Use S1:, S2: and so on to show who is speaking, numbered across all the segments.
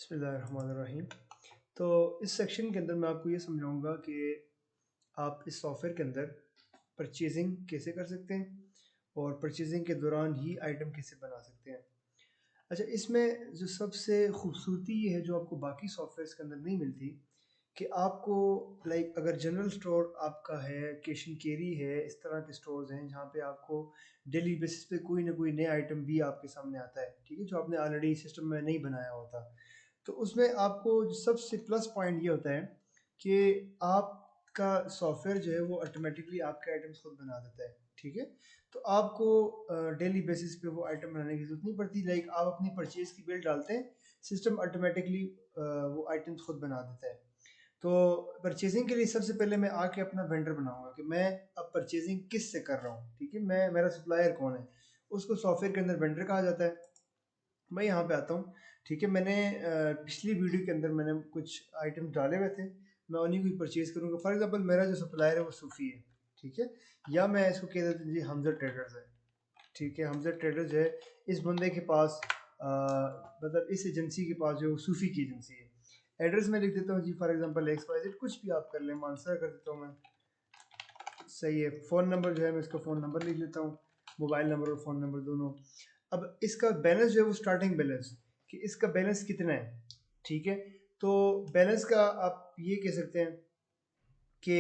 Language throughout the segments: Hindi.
S1: बिस्मिल्लाहिर्रहमानिर्रहीम। तो इस सेक्शन के अंदर मैं आपको ये समझाऊंगा कि आप इस सॉफ़्टवेयर के अंदर परचेजिंग कैसे कर सकते हैं और परचेजिंग के दौरान ही आइटम कैसे बना सकते हैं। अच्छा, इसमें जो सबसे खूबसूरती ये है जो आपको बाकी सॉफ्टवेयर्स के अंदर नहीं मिलती कि आपको अगर जनरल स्टोर आपका है, कैश एंड कैरी है, इस तरह के स्टोर्स हैं जहाँ पे आपको डेली बेसिस पे कोई ना कोई नया आइटम भी आपके सामने आता है, ठीक है, जो आपने ऑलरेडी सिस्टम में नहीं बनाया होता। तो उसमें आपको जो सबसे प्लस पॉइंट ये होता है कि आपका सॉफ्टवेयर जो है वो ऑटोमेटिकली आपके आइटम्स खुद बना देता है, ठीक है। तो आपको डेली बेसिस पे वो आइटम बनाने की जरूरत नहीं पड़ती। आप अपनी परचेज की बिल डालते हैं, सिस्टम ऑटोमेटिकली वो आइटम्स खुद बना देता है। तो परचेजिंग के लिए सबसे पहले मैं आके अपना वेंडर बनाऊंगा कि मैं अब परचेजिंग किस से कर रहा हूँ, ठीक है, मैं मेरा सप्लायर कौन है, उसको सॉफ्टवेयर के अंदर वेंडर कहा जाता है। मैं यहाँ पे आता हूँ, ठीक है। मैंने पिछली वीडियो के अंदर मैंने कुछ आइटम डाले हुए थे, मैं उन्हीं को परचेज करूँगा। फॉर एग्जांपल मेरा जो सप्लायर है वो सूफ़ी है, ठीक है, या मैं इसको कह देता हूँ जी हमजा ट्रेडर्स है, ठीक है। हमजा ट्रेडर्स है, इस बंदे के पास मतलब इस एजेंसी के पास जो सूफ़ी की एजेंसी है। एड्रेस में लिख देता हूँ जी, फॉर एग्जांपल XYZ, कुछ भी आप कर लें, मानसर कर देता हूँ मैं, सही है। फ़ोन नंबर जो है मैं इसका फ़ोन नंबर लिख लेता हूँ, मोबाइल नंबर और फ़ोन नंबर दोनों। अब इसका बैलेंस जो है वो स्टार्टिंग बैलेंस, कि इसका बैलेंस कितना है, ठीक है। तो बैलेंस का आप ये कह सकते हैं कि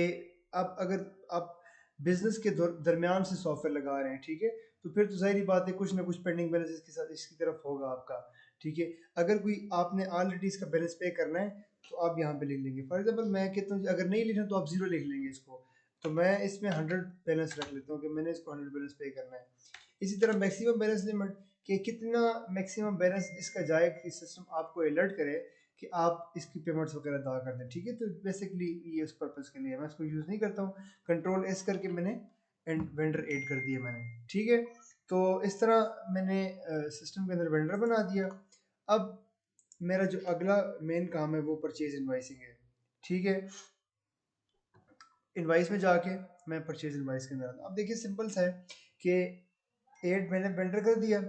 S1: आप अगर आप बिजनेस के दरमियान से सॉफ्टवेयर लगा रहे हैं, ठीक है, तो फिर तो ज़ाहिर बात है कुछ ना कुछ पेंडिंग बैलेंस इसके साथ इसकी तरफ होगा आपका, ठीक है। अगर कोई आपने ऑलरेडी इसका बैलेंस पे करना है तो आप यहाँ पे लिख लेंगे। फॉर एग्जाम्पल मैं कहता हूँ अगर नहीं लिखना तो आप ज़ीरो लिख लेंगे इसको। तो मैं इसमें 100 बैलेंस रख लेता हूँ कि मैंने इसको 100 बैलेंस पे करना है। इसी तरह मैक्सिमम बैलेंस लिमिट, कि कितना मैक्सिमम बैलेंस इसका जाए कि सिस्टम आपको अलर्ट करे कि आप इसकी पेमेंट्स वगैरह अदा कर दें, ठीक है। तो बेसिकली ये उस पर्पज़ के लिए मैं इसको यूज़ नहीं करता हूँ। कंट्रोल एस करके मैंने एंड वेंडर ऐड कर दिया मैंने, ठीक है। तो इस तरह मैंने सिस्टम के अंदर वेंडर बना दिया। अब मेरा जो अगला मेन काम है वो परचेज इनवाइसिंग है, ठीक है। इनवाइस में जाके मैं परचेज इनवाइस के अंदर आता हूँ। अब देखिए सिंपल सा है कि एड मैंने वेंडर कर दिया।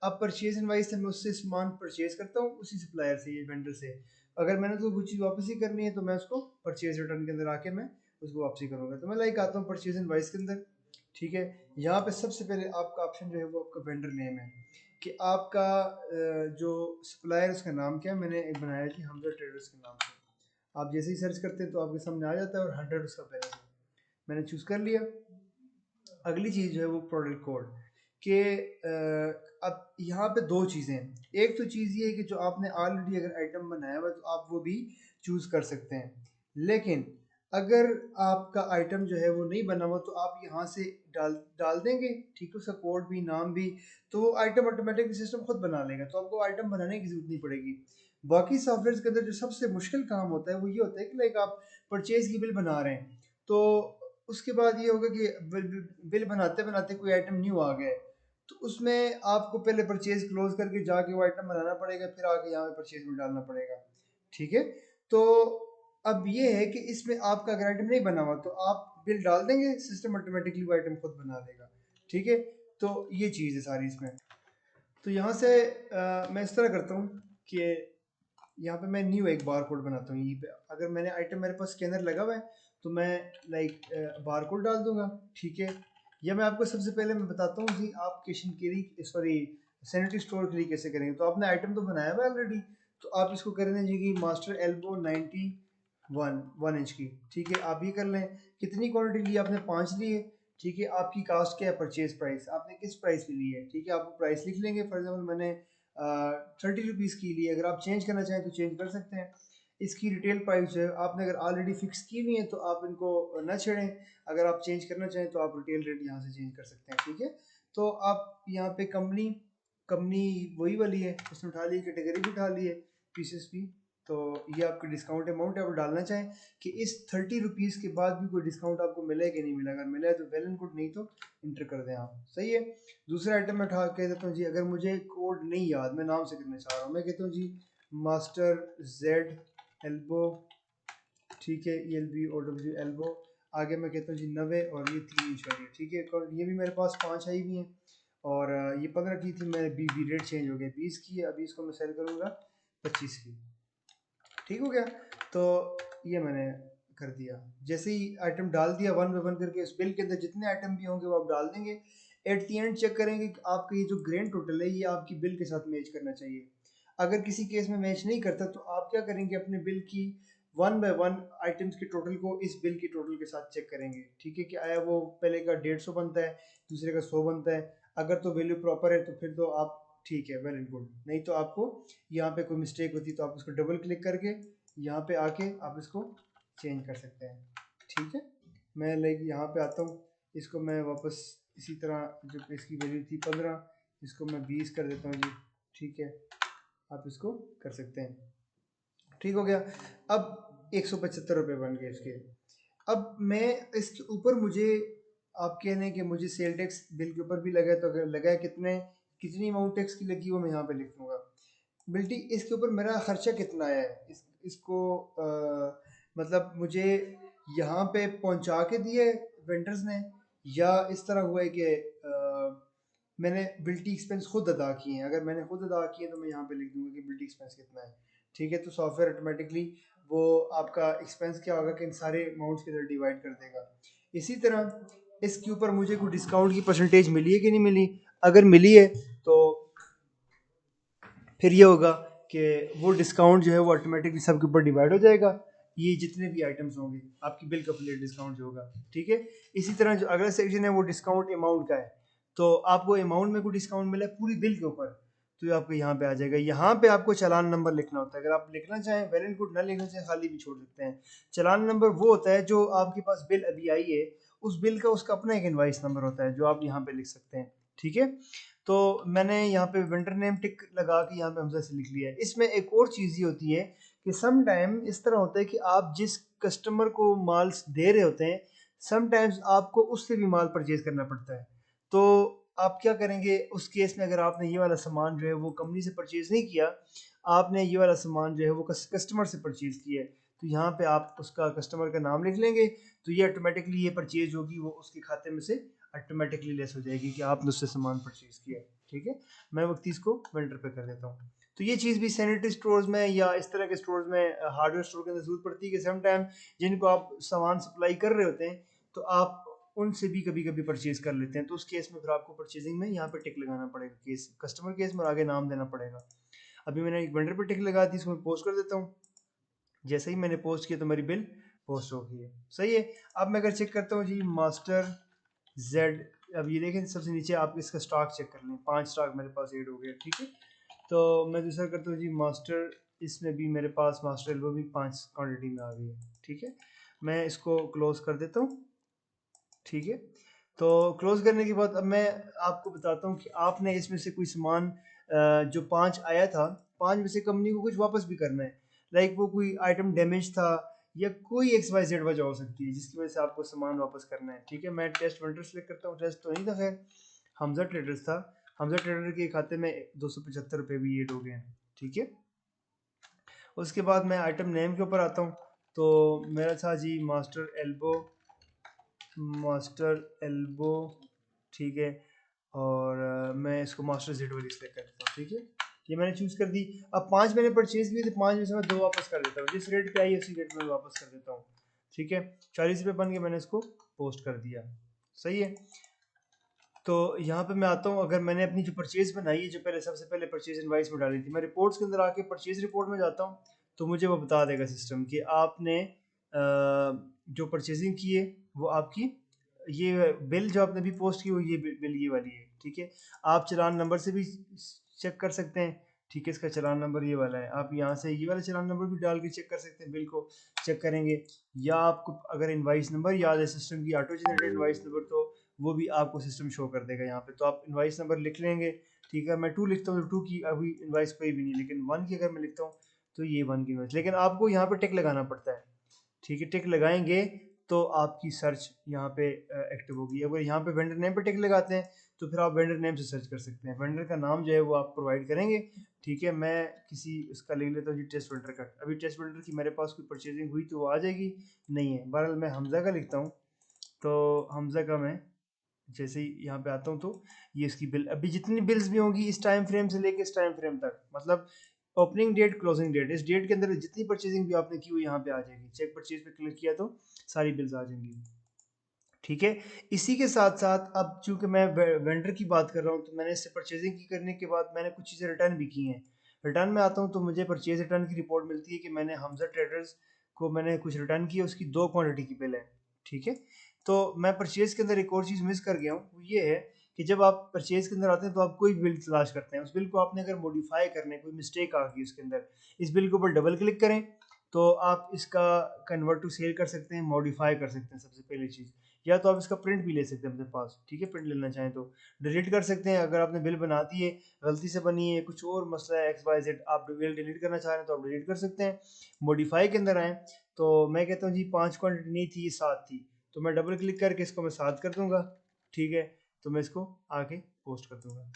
S1: अब परचेज इनवाइस से मैं उससे सामान परचेज करता हूँ उसी सप्लायर से, ये वेंडर से। अगर मैंने तो कुछ चीज़ वापस ही करनी है तो मैं उसको परचेज रिटर्न के अंदर आके मैं उसको वापसी करूँगा। तो मैं आता हूँ परचेज इनवाइस के अंदर, ठीक है। यहाँ पे सबसे पहले आपका ऑप्शन जो है वो आपका वेंडर नेम है, कि आपका जो सप्लायर उसका नाम क्या है। मैंने एक बनाया कि हमजा ट्रेडर्स के नाम से। आप जैसे ही सर्च करते हैं तो आपके सामने आ जाता है और 100 उसका बैलेंस है, मैंने चूज़ कर लिया। अगली चीज़ जो है वो प्रोडक्ट कोड, कि अब यहाँ पे दो चीज़ें हैं। एक तो चीज़ ये है कि जो आपने ऑलरेडी अगर आइटम बनाया हुआ है तो आप वो भी चूज़ कर सकते हैं, लेकिन अगर आपका आइटम जो है वो नहीं बना हुआ तो आप यहाँ से डाल डाल देंगे, ठीक है, उसका कोड भी नाम भी, तो वो आइटम ऑटोमेटिकली सिस्टम खुद बना लेगा, तो आपको आइटम बनाने की जरूरत नहीं पड़ेगी। बाकी सॉफ्टवेयर के अंदर जो सबसे मुश्किल काम होता है वो ये होता है कि आप परचेज की बिल बना रहे हैं, तो उसके बाद ये होगा कि बिल बनाते बनाते कोई आइटम न्यू आ गया है, तो उसमें आपको पहले परचेज क्लोज करके जाके वो आइटम बनाना पड़ेगा, फिर आके यहाँ पे परचेज बिल डालना पड़ेगा, ठीक है। तो अब ये है कि इसमें आपका अगर आइटम नहीं बना हुआ तो आप बिल डाल देंगे, सिस्टम ऑटोमेटिकली वो आइटम खुद बना देगा, ठीक है। तो ये चीज़ है सारी इसमें। तो यहाँ से मैं इस तरह करता हूँ कि यहाँ पे मैं न्यू एक बार कोड बनाता हूँ। यहीं पे अगर मैंने आइटम मेरे पास स्कैनर लगा हुआ है तो मैं बार कोड डाल दूंगा, ठीक है। या मैं आपको सबसे पहले मैं बताता हूँ जी आप cash and carry sorry sanitary store के लिए कैसे करेंगे। तो आपने आइटम तो बनाया हुआ है ऑलरेडी, तो आप इसको कर दें जी मास्टर एल्बो 1 इंच की, ठीक है। आप ये कर लें। कितनी क्वान्टिटी ली आपने? 5 ली है, ठीक है। आपकी कास्ट क्या है? परचेज प्राइस आपने किस प्राइस पे ली है, ठीक है। आप प्राइस लिख लेंगे। फॉर एग्जाम्पल मैंने 30 रुपीज़ की लिए। अगर आप चेंज करना चाहें तो चेंज कर सकते हैं। इसकी रिटेल प्राइस है आपने अगर ऑलरेडी फिक्स की हुई है तो आप इनको ना छेड़ें। अगर आप चेंज करना चाहें तो आप रिटेल रेट यहाँ से चेंज कर सकते हैं, ठीक है। तो आप यहाँ पे कंपनी कंपनी वही वाली है, उसने उठा ली, कैटेगरी भी उठा ली है, पीसेस भी। तो ये आपका डिस्काउंट अमाउंट है। आप डालना चाहें कि इस 30 रुपीज़ के बाद भी कोई डिस्काउंट आपको मिले कि नहीं मिला। अगर मिला है तो वेल एंड गुड, नहीं तो इंटर कर दें आप, सही है। दूसरा आइटम मैं उठा कह देता हूँ जी, अगर मुझे कोड नहीं याद, मैं नाम से करना चाह रहा हूँ, मैं कहता हूँ जी मास्टर जेड एल्बो, ठीक है, ELBOW एल्बो। आगे मैं कहता हूँ जी 90 और ये 3 इंच वाली है, ठीक है। और ये भी मेरे पास 5 आई हुई हैं और ये 15 की थी, मैंने 20 रेट चेंज हो गया, 20 की है। अभी इसको मैं सेल करूँगा 25 की, ठीक हो गया। तो ये मैंने कर दिया, जैसे ही आइटम डाल दिया वन बाय वन करके उस बिल के अंदर जितने आइटम भी होंगे वो आप डाल देंगे। एट दी एंड चेक करेंगे कि आपका ये जो ग्रैंड टोटल है ये आपकी बिल के साथ मैच करना चाहिए। अगर किसी केस में मैच नहीं करता तो आप क्या करेंगे, अपने बिल की वन बाय वन आइटम्स के टोटल को इस बिल की टोटल के साथ चेक करेंगे। ठीक है, कि आया वो पहले का 150 बनता है, दूसरे का 100 बनता है। अगर तो वैल्यू प्रॉपर है तो फिर तो आप ठीक है, वेल एंड गुड। नहीं तो आपको यहाँ पे कोई मिस्टेक होती है तो आप उसको डबल क्लिक करके यहाँ पे आके आप इसको चेंज कर सकते हैं। ठीक है, मैं लाइक यहाँ पे आता हूँ, इसको मैं वापस इसी तरह जो इसकी वैल्यू थी 15, इसको मैं 20 कर देता हूँ जी। ठीक है, आप इसको कर सकते हैं। ठीक हो गया। अब 175 रुपये बन गए इसके। अब मैं इसके ऊपर मुझे आप कह रहे हैं कि मुझे सेल टैक्स बिल के ऊपर भी लगा है, तो अगर लगा है कितनी अमाउंट टैक्स की लगी वो मैं यहाँ पे लिख दूँगा। बिल्टी इसके ऊपर मेरा खर्चा कितना आया है, इसको मतलब मुझे यहाँ पे पहुँचा के दिए वेंडर्स ने, या इस तरह हुआ है कि मैंने बिल्टी एक्सपेंस खुद अदा किए हैं। अगर मैंने खुद अदा किए तो मैं यहाँ पे लिख दूंगा कि बिल्टी एक्सपेंस कितना है। ठीक है, तो सॉफ्टवेयर ऑटोमेटिकली वो आपका एक्सपेंस क्या होगा कि इन सारे अमाउंट्स के अंदर डिवाइड कर देगा। इसी तरह इसके ऊपर मुझे कोई डिस्काउंट की परसेंटेज मिली है कि नहीं मिली, अगर मिली है तो फिर ये होगा कि वो डिस्काउंट जो है वो ऑटोमेटिकली सबके ऊपर डिवाइड हो जाएगा, ये जितने भी आइटम्स होंगे आपकी बिल का प्लेट डिस्काउंट जो होगा। ठीक है, इसी तरह जो अगला सेक्शन है वो डिस्काउंट अमाउंट का है, तो आपको अमाउंट में कोई डिस्काउंट मिला है पूरी बिल के ऊपर तो ये आपको यहाँ पे आ जाएगा। यहाँ पे आपको चालान नंबर लिखना होता है, अगर आप लिखना चाहें वेल एंड गुड, ना लिखना चाहें खाली भी छोड़ सकते हैं। चालान नंबर वो होता है जो आपके पास बिल अभी आई है, उस बिल का उसका अपना एक इनवाइस नंबर होता है जो आप यहाँ पे लिख सकते हैं। ठीक है, तो मैंने यहाँ पे वेंडर नेम टिक लगा के यहाँ पे हमजा से लिख लिया है। इसमें एक और चीज़ ये होती है कि सम टाइम इस तरह होता है कि आप जिस कस्टमर को माल दे रहे होते हैं समटाइम्स आपको उससे भी माल परचेज करना पड़ता है। तो आप क्या करेंगे उस केस में, अगर आपने ये वाला सामान जो है वो कंपनी से परचेज नहीं किया, आपने ये वाला सामान जो है वो कस्टमर से परचेज किया है, तो यहाँ पे आप उसका कस्टमर का नाम लिख लेंगे, तो ये ऑटोमेटिकली ये परचेज होगी वो उसके खाते में से ऑटोमेटिकली लेस हो जाएगी कि आपने उससे सामान परचेज किया है। ठीक है, मैं वक्त इसको वेंडर पे कर देता हूँ। तो ये चीज़ भी सैनिटरी स्टोर्स में या इस तरह के स्टोर्स में, हार्डवेयर स्टोर के अंदर जरूरत पड़ती है कि सम टाइम जिनको आप सामान सप्लाई कर रहे होते हैं तो आप उनसे भी कभी कभी परचेज कर लेते हैं, तो उस केस में फिर आपको परचेजिंग में यहाँ पे टिक लगाना पड़ेगा, केस कस्टमर केस में आगे नाम देना पड़ेगा। अभी मैंने एक वेंडर पे टिक लगा दी, इसको मैं पोस्ट कर देता हूँ। जैसे ही मैंने पोस्ट किया तो मेरी बिल पोस्ट हो गई है। सही है, अब मैं अगर चेक करता हूँ जी मास्टर जेड, अब ये देखें सबसे नीचे आप इसका स्टॉक चेक कर लें, 5 स्टॉक मेरे पास ऐड हो गया। ठीक है, तो मैं दूसरा करता हूँ जी मास्टर, इसमें भी मेरे पास मास्टर एल्बो भी 5 क्वांटिटी में आ गई है। ठीक है, मैं इसको क्लोज कर देता हूँ। ठीक है, तो क्लोज करने के बाद अब मैं आपको बताता हूँ कि आपने इसमें से कोई सामान जो 5 आया था, 5 में से कंपनी को कुछ वापस भी करना है। लाइक वो कोई आइटम डैमेज था या कोई XYZ वजह हो सकती है जिसकी वजह से आपको सामान वापस करना है। ठीक है, मैं टेस्ट वेंडर सेलेक्ट करता हूँ, टेस्ट तो नहीं था खैर, हमजा ट्रेडर्स था। हमजा ट्रेडर के खाते में 275 रुपये भी ऐड हो गए हैं। ठीक है, उसके बाद मैं आइटम नेम के ऊपर आता हूँ, तो मेरा था जी मास्टर एल्बो, मास्टर एल्बो। ठीक है, और मैं इसको मास्टर जेड वाली सेलेक्ट कर देता हूँ। ठीक है, ये मैंने चूज़ कर दी। अब 5 मैंने परचेज किए थे, 5 में से मैं 2 वापस कर देता हूँ, जिस रेट पे आई उसी रेट में वापस कर देता हूँ। ठीक है, 40 रुपये बन के मैंने इसको पोस्ट कर दिया। सही है, तो यहाँ पे मैं आता हूँ, अगर मैंने अपनी जो परचेज बनाई है, जो पहले सबसे पहले परचेज इनवाइस में डाली थी, मैं रिपोर्ट्स के अंदर आके परचेज रिपोर्ट में जाता हूँ, तो मुझे वो बता देगा सिस्टम कि आपने जो परचेजिंग की है वो आपकी, ये बिल जो आपने भी पोस्ट की वो ये बिल ये वाली है। ठीक है, आप चालान नंबर से भी चेक कर सकते हैं। ठीक है, इसका चालान नंबर ये वाला है, आप यहाँ से ये वाला चालान नंबर भी डाल के चेक कर सकते हैं, बिल को चेक करेंगे। या आपको अगर इनवाइस नंबर याद है सिस्टम की ऑटो जनरेटेड इनवाइस नंबर, तो वो भी आपको सिस्टम शो कर देगा यहाँ पे, तो आप इनवाइस नंबर लिख लेंगे। ठीक है, मैं 2 लिखता हूँ तो 2 की अभी इनवाइस कोई भी नहीं, लेकिन 1 की अगर मैं लिखता हूँ तो ये 1 की इनवाइस, लेकिन आपको यहाँ पे टिक लगाना पड़ता है। ठीक है, टिक लगाएंगे तो आपकी सर्च यहाँ पे एक्टिव होगी। अगर यहाँ पे वेंडर नेम पे टिक लगाते हैं तो फिर आप वेंडर नेम से सर्च कर सकते हैं, वेंडर का नाम जो है वो आप प्रोवाइड करेंगे। ठीक है, मैं किसी उसका लिख लेता हूँ जी टेस्ट वेंडर का, अभी टेस्ट वेंडर की मेरे पास कोई परचेजिंग हुई तो वो आ जाएगी, नहीं है। बहरहाल मैं हमजा का लिखता हूँ, तो हमजा का मैं जैसे ही यहाँ पे आता हूँ तो ये इसकी बिल, अभी जितनी बिल्स भी होंगी इस टाइम फ्रेम से लेके इस टाइम फ्रेम तक, मतलब ओपनिंग डेट, क्लोजिंग डेट, इस डेट के अंदर जितनी परचेजिंग भी आपने की हुई यहाँ पे आ जाएगी। चेक परचेज पे क्लिक किया तो सारी बिल्स आ जाएंगी। ठीक है, इसी के साथ साथ अब चूंकि मैं वेंडर की बात कर रहा हूँ, तो मैंने इससे परचेजिंग की करने के बाद मैंने कुछ चीज़ें रिटर्न भी की हैं। रिटर्न में आता हूँ तो मुझे परचेज रिटर्न की रिपोर्ट मिलती है कि मैंने हमजा ट्रेडर्स को मैंने कुछ रिटर्न किया, उसकी 2 क्वांटिटी की बिल है। ठीक है, तो मैं परचेज के अंदर एक और चीज़ मिस कर गया हूँ, वो ये है कि जब आप परचेज के अंदर आते हैं तो आप कोई बिल तलाश करते हैं, उस बिल को आपने अगर मॉडिफाई करने, कोई मिस्टेक आ गई उसके अंदर, इस बिल के ऊपर डबल क्लिक करें तो आप इसका कन्वर्ट टू सेल कर सकते हैं, मॉडिफाई कर सकते हैं। सबसे पहली चीज़, या तो आप इसका प्रिंट भी ले सकते हैं अपने पास। ठीक है, प्रिंट लेना चाहें तो डिलीट कर सकते हैं। अगर आपने बिल बना दी है, गलती से बनी है, कुछ और मसला है XYZ, आप बिल डिलीट करना चाह रहे हैं तो आप डिलीट कर सकते हैं। मॉडिफाई के अंदर आएँ तो मैं कहता हूँ जी 5 क्वांटिटी नहीं थी, ये 7 थी, तो मैं डबल क्लिक करके इसको मैं 7 कर दूंगा। ठीक है, तो मैं इसको आगे पोस्ट कर दूंगा।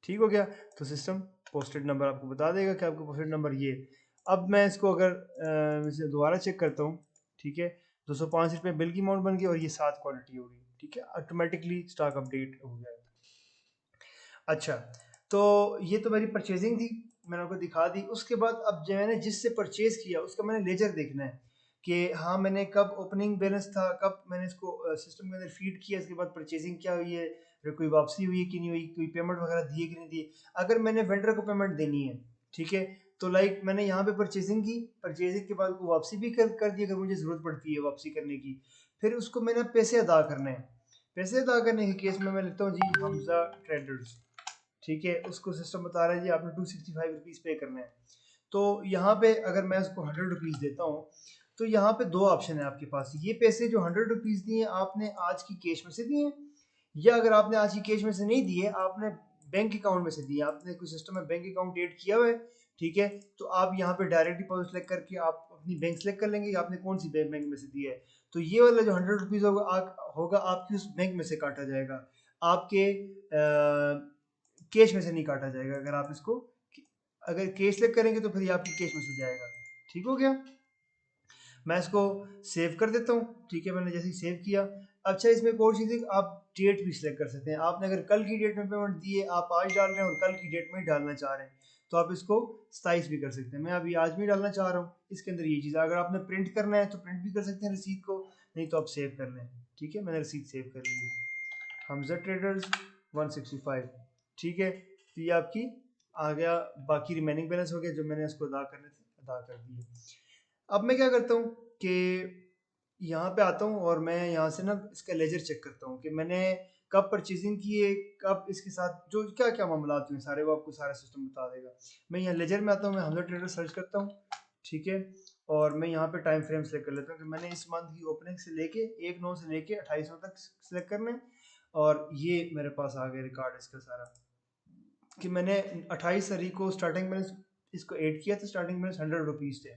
S1: ठीक हो गया, तो सिस्टम पोस्टेड नंबर आपको बता देगा कि आपका पोस्टेड नंबर ये। अब मैं इसको अगर दोबारा चेक करता हूँ, ठीक है, 205 रुपये बिल की अमाउंट बन गई और ये 7 क्वांटिटी होगी। ठीक है, ऑटोमेटिकली स्टॉक अपडेट हो गया। अच्छा, तो ये तो मेरी परचेजिंग थी, मैंने आपको दिखा दी। उसके बाद अब जो मैंने जिससे परचेज किया उसका मैंने लेजर देखना है कि हाँ मैंने कब ओपनिंग बैलेंस था, कब मैंने इसको सिस्टम के अंदर फीड किया, इसके बाद परचेजिंग क्या हुई है, फिर कोई वापसी हुई है कि नहीं हुई, कोई पेमेंट वगैरह दी है कि नहीं दी। अगर मैंने वेंडर को पेमेंट देनी है, ठीक है, तो लाइक मैंने यहाँ पे परचेजिंग की, परचेजिंग के बाद को वापसी भी कर दी अगर मुझे ज़रूरत पड़ती है वापसी करने की। फिर उसको मैंने पैसे अदा करने हैं। पैसे अदा करने के केस में मैं लेता हूँ जी हमजा ट्रेडर्स। ठीक है, उसको सिस्टम बता रहा है जी आपने 265 रुपीज़ पे करने हैं। तो यहाँ पे अगर मैं उसको 100 रुपीज़ देता हूँ तो यहाँ पे 2 ऑप्शन है आपके पास। ये पैसे जो 100 रुपीज़ दिए आपने आज की कैश में से दिए, या अगर आपने आज की कैश में से नहीं दिए, आपने बैंक अकाउंट में से दिए, आपने कोई सिस्टम में बैंक अकाउंट ऐड किया हुआ है। ठीक है, तो आप यहाँ पे डायरेक्ट डिपॉजिट सेलेक्ट करके आप अपनी बैंक सेलेक्ट कर लेंगे कि आपने कौन सी बैंक में से दिया है। तो ये वाला जो 100 रुपीज़ होगा आपकी उस बैंक में से काटा जाएगा, आपके कैश में से नहीं काटा जाएगा। अगर आप इसको अगर कैश सेलेक्ट करेंगे तो फिर ये आपकी कैश में से जाएगा। ठीक हो गया, मैं इसको सेव कर देता हूँ। ठीक है, मैंने जैसे ही सेव किया। अच्छा, इसमें एक और चीज़ है, आप डेट भी सिलेक्ट कर सकते हैं। आपने अगर कल की डेट में पेमेंट दी है, आप आज डाल रहे हैं और कल की डेट में ही डालना चाह रहे हैं, तो आप इसको 27 भी कर सकते हैं। मैं अभी आज भी डालना चाह रहा हूँ। इसके अंदर ये चीज़, अगर आपने प्रिंट करना है तो प्रिंट भी कर सकते हैं रसीद को, नहीं तो आप सेव कर लें। ठीक है, मैंने रसीद सेव कर ली है, हमजा ट्रेडर्स 165। ठीक है, तो ये आपकी आ गया, बाकी रिमेनिंग बैलेंस हो गया जो मैंने इसको अदा करने थे, अदा कर दिए। अब मैं क्या करता हूँ कि यहाँ पे आता हूँ और मैं यहाँ से ना इसका लेजर चेक करता हूँ कि मैंने कब परचेजिंग की है, कब इसके साथ जो क्या क्या मामला हुए सारे, वो आपको सारा सिस्टम बता देगा। मैं यहाँ लेजर में आता हूँ, मैं हमजा ट्रेडर सर्च करता हूँ। ठीक है, और मैं यहाँ पे टाइम फ्रेम सेलेक्ट कर लेता हूँ कि मैंने इस मंथ की ओपनिंग से लेके 1/9 से लेके 28/9 तक सेलेक्ट करना है। और ये मेरे पास आ गया रिकॉर्ड इसका सारा कि मैंने 28 तारीख को स्टार्टिंग बैलेंस इसको ऐड किया था। स्टार्टिंग बैलेंस 100 रुपीज़ थे।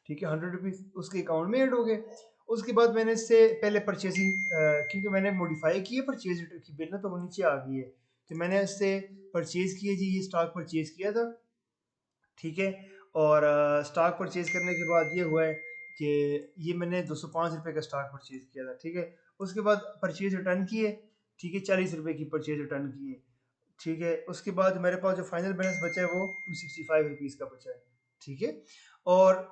S1: ठीक है, 100 रुपीज़ उसके अकाउंट में ऐड हो गए। उसके बाद मैंने इससे पहले परचेजिंग, क्योंकि मैंने मॉडिफाई की है परचेज की बिल ना, तो वो नीचे आ गई है। तो मैंने इससे परचेज किया जी, ये स्टॉक परचेज किया था। ठीक है, और स्टॉक परचेज करने के बाद ये हुआ है कि ये मैंने 205 रुपये का स्टॉक परचेज किया था। ठीक है, उसके बाद परचेज रिटर्न किए। ठीक है, 40 रुपये की परचेज रिटर्न किए। ठीक है, उसके बाद मेरे पास जो फाइनल बैलेंस बचा है वो 265 रुपीज़ का बचा है। ठीक है, और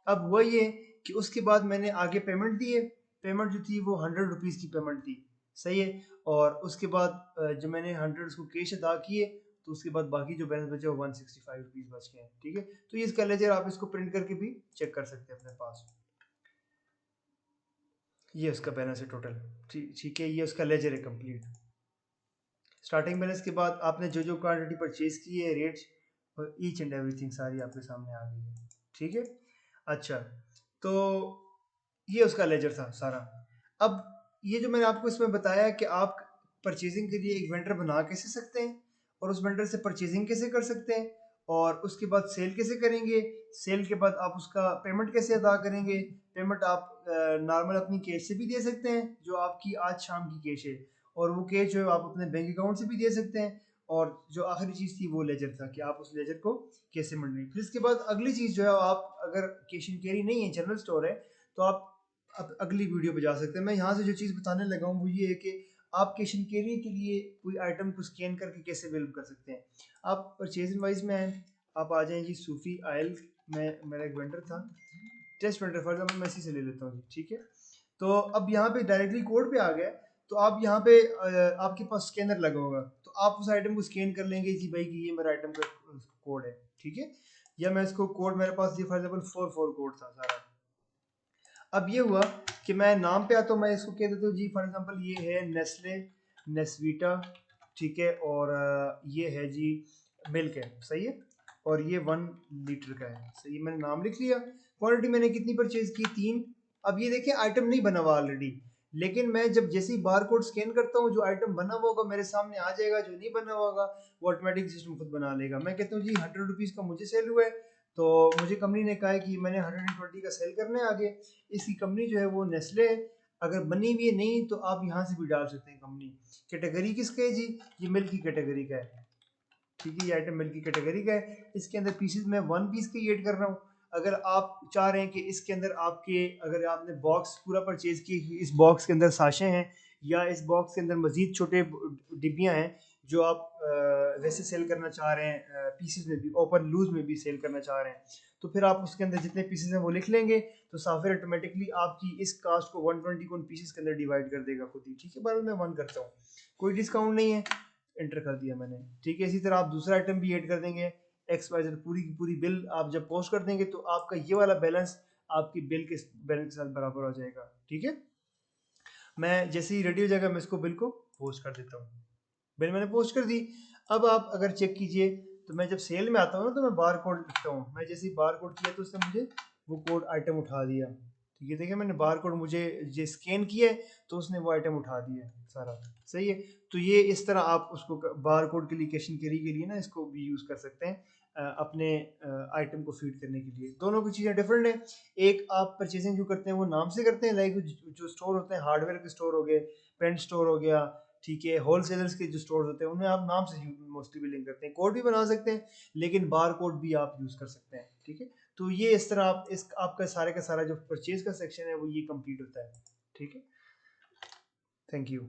S1: अब हुआ ये कि उसके बाद मैंने आगे पेमेंट दी है। पेमेंट जो थी वो 100 रुपीज़ की पेमेंट थी। सही है, और उसके बाद जो मैंने 100 उसको कैश अदा किए, तो उसके बाद बाकी जो बैलेंस बचे वो 165 रुपीज़ बच गए। ठीक है, तो ये इसका लेजर आप इसको प्रिंट करके भी चेक कर सकते हैं अपने पास। ये उसका बैलेंस है टोटल। ठीक है, ये उसका लेजर है कंप्लीट। स्टार्टिंग बैलेंस के बाद आपने जो जो क्वांटिटी परचेज की है, रेट्स और ईच एंड एवरीथिंग सारी आपके सामने आ गई है। ठीक है, अच्छा, तो ये उसका लेजर था सारा। अब ये जो मैंने आपको इसमें बताया कि आप परचेजिंग के लिए एक वेंडर बना कैसे सकते हैं, और उस वेंडर से परचेजिंग कैसे कर सकते हैं, और उसके बाद सेल कैसे करेंगे, सेल के बाद आप उसका पेमेंट कैसे अदा करेंगे। पेमेंट आप नॉर्मल अपनी कैश से भी दे सकते हैं जो आपकी आज शाम की कैश है, और वो कैश जो है आप अपने बैंक अकाउंट से भी दे सकते हैं। और जो आखिरी चीज़ थी वो लेजर था कि आप उस लेजर को कैसे मंडनी। फिर इसके बाद अगली चीज़ जो है, आप अगर कैश एंड कैरी नहीं है, जनरल स्टोर है, तो आप अब अगली वीडियो पे जा सकते हैं। मैं यहाँ से जो चीज़ बताने लगा हूँ वो ये है कि आप कैश एंड कैरी के लिए कोई आइटम को स्कैन करके कैसे बिल कर सकते हैं। आप परचेज इनवॉइस में आए, आप आ जाएं जी सूफी आयल में, मेरा एक वेंडर था टेस्ट वेंडर, फॉर एग्जाम्पल मैं इसी से ले लेता हूँ, ठीक है। तो अब यहाँ पे डायरेक्टली कोड पे आ गया, तो आप यहाँ पे आपके पास स्कैनर लगा होगा, तो आप उस आइटम को स्कैन कर लेंगे कि भाई कि ये मेरा आइटम का कोड है, ठीक है। या मैं इसको कोड, मेरे पास ये फॉर एग्जाम्पल 4 कोड था सारा। अब ये हुआ कि मैं नाम पे आता हूँ, मैं इसको कह देता हूँ जी फॉर एग्जांपल ये है नेस्ले नेस्वीटा, ठीक है, और ये है जी मिल्क है, सही है, और ये 1 लीटर का है, सही है, मैंने नाम लिख लिया। क्वांटिटी मैंने कितनी परचेज की, 3। अब ये देखिए आइटम नहीं बना हुआ ऑलरेडी, लेकिन मैं जब जैसे ही बार कोड स्कैन करता हूँ जो आइटम बना हुआ होगा मेरे सामने आ जाएगा, जो नहीं बना हुआ होगा वो ऑटोमेटिक सिस्टम खुद बना लेगा। मैं कहता हूँ जी 100 रुपीज़ का मुझे सेल हुआ है, तो मुझे कंपनी ने कहा है कि मैंने 120 का सेल करना है आगे। इसकी कंपनी जो है वो नेस्ले है, अगर बनी हुई है नहीं तो आप यहाँ से भी डाल सकते हैं कंपनी। कैटेगरी किसका है जी, ये मिल्क की कैटेगरी का है, ठीक है, ये आइटम मिल्क की कैटेगरी का है। इसके अंदर पीसेस में 1 पीस का ही ऐड कर रहा हूँ। अगर आप चाह रहे हैं कि इसके अंदर आपके, अगर आपने बॉक्स पूरा परचेज की, इस बॉक्स के अंदर साशे हैं या इस बॉक्स के अंदर मजीद छोटे डिब्बियाँ हैं जो आप वैसे सेल करना चाह रहे हैं, पीसेस में भी, ओपन लूज में भी सेल करना चाह रहे हैं, तो फिर आप उसके अंदर जितने पीसेस हैं वो लिख लेंगे, तो सॉफ्टवेयर ऑटोमेटिकली आपकी इस कास्ट को 120 को उन पीसेस के अंदर डिवाइड कर देगा खुद ही, ठीक है। बाद में 1 करता हूँ, कोई डिस्काउंट नहीं है, एंटर कर दिया मैंने, ठीक है। इसी तरह आप दूसरा आइटम भी ऐड कर देंगे, एक्स वाई जेड, पूरी की पूरी बिल आप जब पोस्ट कर देंगे तो आपका ये वाला बैलेंस आपकी बिल के बैलेंस के साथ बराबर हो जाएगा, ठीक है। मैं जैसे ही रेडी हो जाएगा मैं इसको बिल को पोस्ट कर देता हूँ, बिल मैंने पोस्ट कर दी। अब आप अगर चेक कीजिए तो मैं जब सेल में आता हूँ ना तो मैं बार कोड लिखता हूँ, मैं जैसे ही बार कोड किया तो उसने मुझे वो कोड आइटम उठा दिया, ठीक है। देखिए मैंने बार कोड मुझे जो स्कैन किया है तो उसने वो आइटम उठा दिया है सारा, सही है। तो ये इस तरह आप उसको बार कोड के लिए, कैश एंड कैरी के लिए ना इसको भी यूज़ कर सकते हैं अपने आइटम को फीड करने के लिए। दोनों की चीज़ें डिफरेंट है, एक आप परचेजिंग जो करते हैं वो नाम से करते हैं, लाइक जो स्टोर होते हैं हार्डवेयर के स्टोर हो गए, पेन स्टोर हो गया, ठीक है, होलसेलर्स के जो स्टोर्स होते हैं उनमें आप नाम से मोस्टली बिलिंग करते हैं, कोड भी बना सकते हैं लेकिन बार कोड भी आप यूज़ कर सकते हैं, ठीक है। तो ये इस तरह आप इस आपका सारे का सारा जो परचेज का सेक्शन है वो ये कंप्लीट होता है, ठीक है। Thank you.